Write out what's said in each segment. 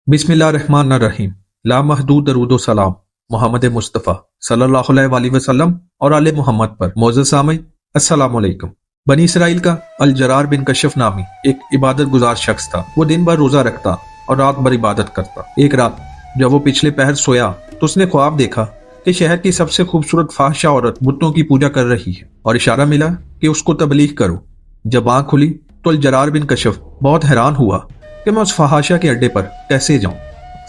बिस्मिल्लाहिर्रहमानिर्रहीम। ला महदूद दरूद सलाम मोहम्मद मुस्तफ़ा सल्लल्लाहु अलैहि वसल्लम और आले मोहम्मद पर। मोअज़्ज़ज़ सामीन, अस्सलामु अलैकुम। बनी इसराइल का अल जरार बिन कशफ नामी एक इबादत गुजार शख्स था। वो दिन भर रोजा रखता और रात भर इबादत करता। एक रात जब वो पिछले पहर सोया तो उसने ख्वाब देखा कि शहर की सबसे खूबसूरत फाहिशा औरत बुतों की पूजा कर रही है और इशारा मिला कि उसको तबलीग करो। जब आंख खुली तो अल जरार बिन कशफ बहुत हैरान हुआ कि मैं उस फहाशा के अड्डे पर कैसे जाऊं।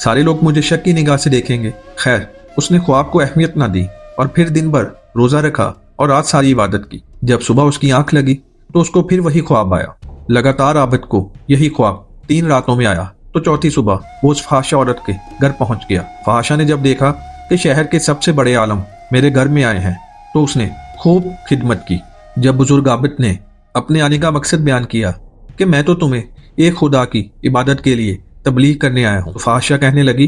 सारे लोग मुझे शक की निगाह से देखेंगे। खैर, उसने ख्वाब को अहमियत ना दी और फिर दिन भर रोजा रखा और रात सारी इबादत की। जब सुबह उसकी आंख लगी तो उसको फिर वही ख्वाब आया। लगातार आबद को यही ख्वाब 3 रातों में आया तो चौथी सुबह वो उस फहाशा औरत के घर पहुंच गया। फहाशा ने जब देखा कि शहर के सबसे बड़े आलम मेरे घर में आए हैं तो उसने खूब खिदमत की। जब बुजुर्ग आबिद ने अपने आने का मकसद बयान किया कि मैं तो तुम्हें एक खुदा की इबादत के लिए तबलीग करने आया हूँ, तो फहाशा कहने लगी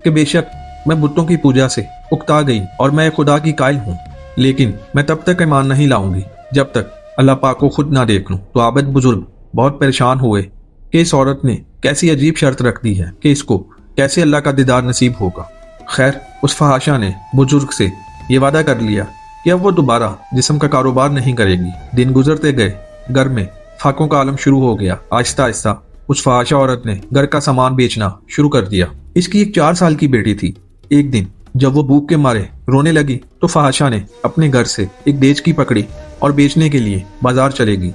कि बेशक मैं बुतों की पूजा से उकता गई और मैं खुदा की कायल हूँ, लेकिन मैं तब तक ईमान नहीं लाऊंगी जब तक अल्लाह पाक को खुद ना देख लूँ। तो आबिद बुजुर्ग बहुत परेशान हुए कि इस औरत ने कैसी अजीब शर्त रख दी है कि इसको कैसे अल्लाह का दीदार नसीब होगा। खैर, उस फहाशा ने बुजुर्ग से ये वादा कर लिया कि अब वो दोबारा जिस्म का कारोबार नहीं करेगी। दिन गुजरते गए, घर में फाकों का आलम शुरू हो गया। आहिस्ता आहिस्ता उस फहाशा औरत ने घर का सामान बेचना शुरू कर दिया। इसकी एक 4 साल की बेटी थी। एक दिन जब वो भूख के मारे रोने लगी तो फहाशा ने अपने घर से एक देचकी पकड़ी और बेचने के लिए बाजार चलेगी।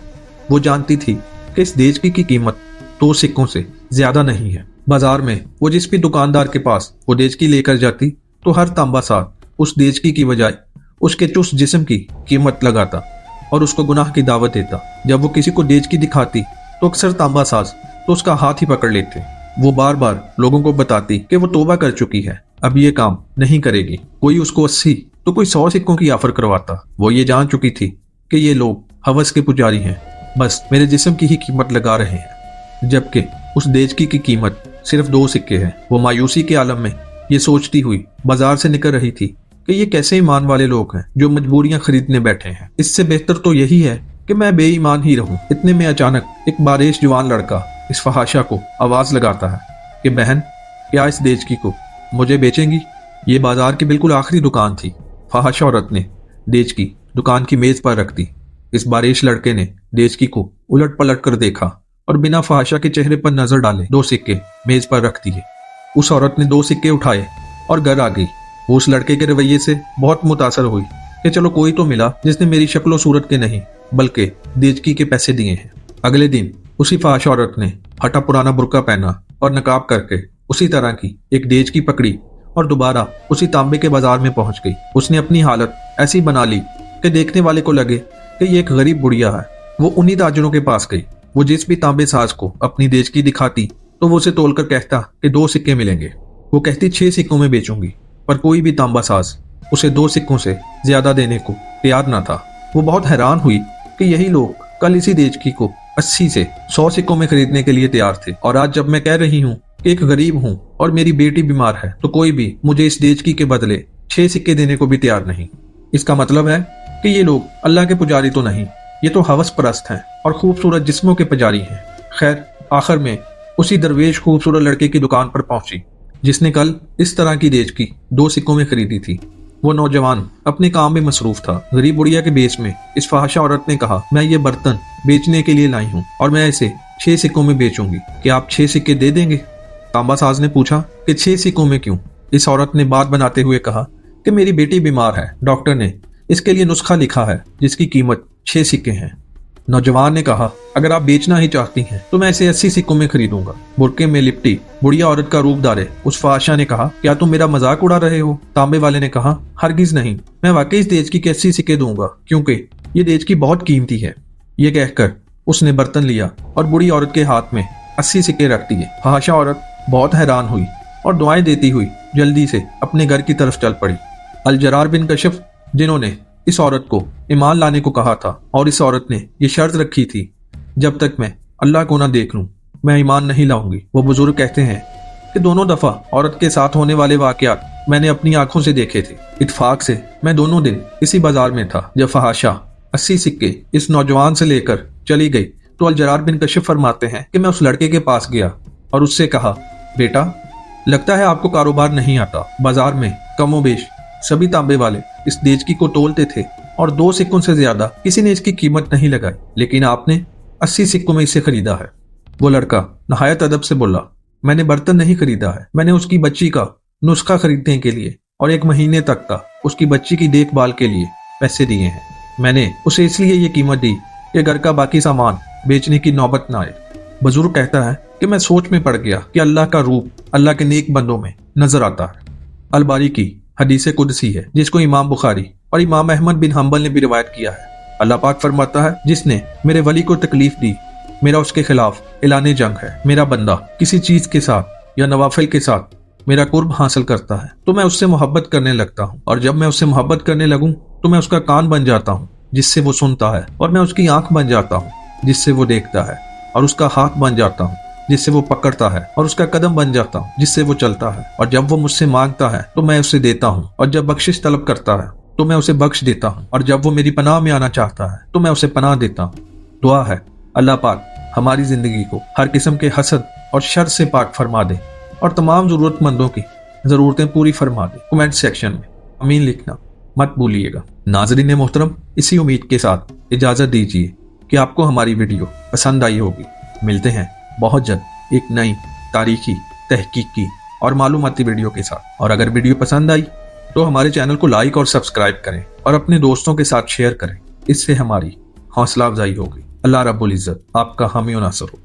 वो जानती थी कि इस देचकी की कीमत 2 सिक्कों से ज्यादा नहीं है। बाजार में वो जिस भी दुकानदार के पास वो देचकी लेकर जाती तो हर तांबा साथ उस देचकी की बजाय उसके चुस्त जिस्म की कीमत लगाता और उसको गुनाह की दावत देता। जब वो किसी को देचकी दिखाती तो अक्सर तांबा साज तो उसका हाथ ही पकड़ लेते। वो बार बार लोगों को बताती कि वो तौबा कर चुकी है, अब ये काम नहीं करेगी। कोई उसको 80 तो कोई 100 सिक्कों की ऑफर करवाता। वो ये जान चुकी थी कि ये लोग हवस के पुजारी हैं, बस मेरे जिस्म की ही कीमत लगा रहे हैं, जबकि उस देचकी की कीमत सिर्फ 2 सिक्के हैं। वो मायूसी के आलम में ये सोचती हुई बाजार से निकल रही थी कि ये कैसे ईमान वाले लोग हैं जो मजबूरियां खरीदने बैठे हैं। इससे बेहतर तो यही है कि मैं बेईमान ही रहूं। इतने में अचानक एक बारिश जवान लड़का इस फहाशा को आवाज लगाता है कि बहन, क्या इस देचकी को मुझे बेचेंगी? ये बाजार की बिल्कुल आखिरी दुकान थी। फहाशा औरत ने देचकी दुकान की मेज पर रख दी। इस बारिश लड़के ने देचकी को उलट पलट कर देखा और बिना फहाशा के चेहरे पर नजर डाले 2 सिक्के मेज पर रख दिए। उस औरत ने 2 सिक्के उठाए और घर आ गई। वो उस लड़के के रवैये से बहुत मुतासर हुई कि चलो कोई तो मिला जिसने मेरी शक्ल सूरत के नहीं बल्कि देचकी के पैसे दिए हैं। अगले दिन उसी फहाशा औरत ने फटा पुराना बुर्का पहना और नकाब करके उसी तरह की एक देचकी पकड़ी और दोबारा उसी तांबे के बाजार में पहुंच गई। उसने अपनी हालत ऐसी बना ली कि देखने वाले को लगे कि ये एक गरीब बुढ़िया है। वो उन्हीं ताजरों के पास गई। वो जिस भी तांबे साज को अपनी देचकी दिखाती तो वो उसे तोलकर कहता कि 2 सिक्के मिलेंगे। वो कहती 6 सिक्कों में बेचूंगी, पर कोई भी तांबा साज उसे 2 सिक्कों से ज्यादा देने को तैयार न था। वो बहुत हैरान हुई कि यही लोग कल इसी देचकी को 80 से 100 सिक्कों में खरीदने के लिए तैयार थे, और आज जब मैं कह रही हूँ कि एक गरीब हूँ और मेरी बेटी बीमार है तो कोई भी मुझे इस देचकी के बदले 6 सिक्के देने को भी तैयार नहीं। इसका मतलब है कि ये लोग अल्लाह के पुजारी तो नहीं, ये तो हवस परस्त हैं और खूबसूरत जिस्मों के पुजारी हैं। खैर, आखिर में उसी दरवेश खूबसूरत लड़के की दुकान पर पहुंची जिसने कल इस तरह की देचकी 2 सिक्कों में खरीदी थी। वो नौजवान अपने काम में मसरूफ था। गरीब बुढ़िया के बेस में इस फहाशा औरत ने कहा, मैं ये बर्तन बेचने के लिए लाई हूँ और मैं इसे 6 सिक्कों में बेचूंगी, क्या आप 6 सिक्के दे देंगे? तांबा साज ने पूछा कि 6 सिक्कों में क्यों? इस औरत ने बात बनाते हुए कहा कि मेरी बेटी बीमार है, डॉक्टर ने इसके लिए नुस्खा लिखा है जिसकी कीमत 6 सिक्के हैं। नौजवान ने कहा, अगर आप बेचना ही चाहती हैं तो मैं इसे 80 सिक्कों में खरीदूंगा। बुरके में लिपटी बुढ़िया औरत का रूप धारे उस फहाशा ने कहा, क्या तुम मेरा मजाक उड़ा रहे हो? तांबे वाले ने कहा, हरगिज नहीं, मैं वाकई इस देचकी के 80 सिक्के दूंगा क्योंकि ये देचकी बहुत कीमती है। ये कहकर उसने बर्तन लिया और बूढ़ी औरत के हाथ में 80 सिक्के रख दिए। फहाशा औरत बहुत हैरान हुई और दुआएं देती हुई जल्दी से अपने घर की तरफ चल पड़ी। अल जरार बिन कशफ, जिन्होंने इस औरत को ईमान लाने को कहा था और इस औरत ने ये शर्त रखी थी, जब तक मैं अल्लाह को ना देख लूं मैं ईमान नहीं लाऊंगी। वो बुजुर्ग कहते हैं कि दोनों दफा औरत के साथ होने वाले वाकयात मैंने अपनी आंखों से देखे थे। इत्तेफाक से मैं दोनों दिन इसी बाजार में था। जब फहाशा 80 सिक्के इस नौजवान से लेकर चली गई तो अल जरार बिन कशफ फरमाते हैं कि मैं उस लड़के के पास गया और उससे कहा, बेटा लगता है आपको कारोबार नहीं आता। बाजार में कम व बेश सभी तांबे वाले इस देचकी को तोलते थे और 2 सिक्कों से ज्यादा किसी ने इसकी कीमत नहीं लगाई, लेकिन आपने 80 सिक्कों में इसे खरीदा है। वो लड़का नहायत अदब से बोला, मैंने बर्तन नहीं खरीदा है, मैंने उसकी बच्ची का नुस्खा खरीदने के लिए और 1 महीने तक का उसकी बच्ची की देखभाल के लिए पैसे दिए हैं। मैंने उसे इसलिए ये कीमत दी कि घर का बाकी सामान बेचने की नौबत ना आए। बुजुर्ग कहता है कि मैं सोच में पड़ गया कि अल्लाह का रूप अल्लाह के नेक बंदों में नजर आता है। अलबारी की हदीस कुदसी है, जिसको इमाम बुखारी और इमाम अहमद बिन हम्बल ने भी रिवायत किया है। अल्लाह पाक फरमाता है, जिसने मेरे वली को तकलीफ दी, मेरा उसके खिलाफ ऐलान जंग है। मेरा बंदा किसी चीज के साथ या नवाफिल के साथ मेरा कुर्ब हासिल करता है तो मैं उससे मोहब्बत करने लगता हूँ, और जब मैं उससे मोहब्बत करने लगूं तो मैं उसका कान बन जाता हूँ जिससे वो सुनता है, और मैं उसकी आंख बन जाता हूँ जिससे वो देखता है, और उसका हाथ बन जाता हूँ जिससे वो पकड़ता है, और उसका कदम बन जाता हूँ जिससे वो चलता है। और जब वो मुझसे मांगता है तो मैं उसे देता हूँ, और जब बख्शिश तलब करता है तो मैं उसे बख्श देता हूँ, और जब वो मेरी पनाह में आना चाहता है तो मैं उसे पनाह देता हूँ। दुआ है अल्लाह पाक हमारी जिंदगी को हर किस्म के हसद और शर से पाक फरमा दे और तमाम जरूरतमंदों की जरूरतें पूरी फरमा दे। कमेंट सेक्शन में आमीन लिखना मत भूलिएगा। नाज़रीन मोहतरम, इसी उम्मीद के साथ इजाजत दीजिए कि आपको हमारी वीडियो पसंद आई होगी। मिलते हैं बहुत जल्द एक नई तारीखी, तहकीकी और मालूमाती वीडियो के साथ। और अगर वीडियो पसंद आई तो हमारे चैनल को लाइक और सब्सक्राइब करें और अपने दोस्तों के साथ शेयर करें। इससे हमारी हौसला अफजाई होगी। अल्लाह रब्बुल इज्जत आपका हामी और नासर हो।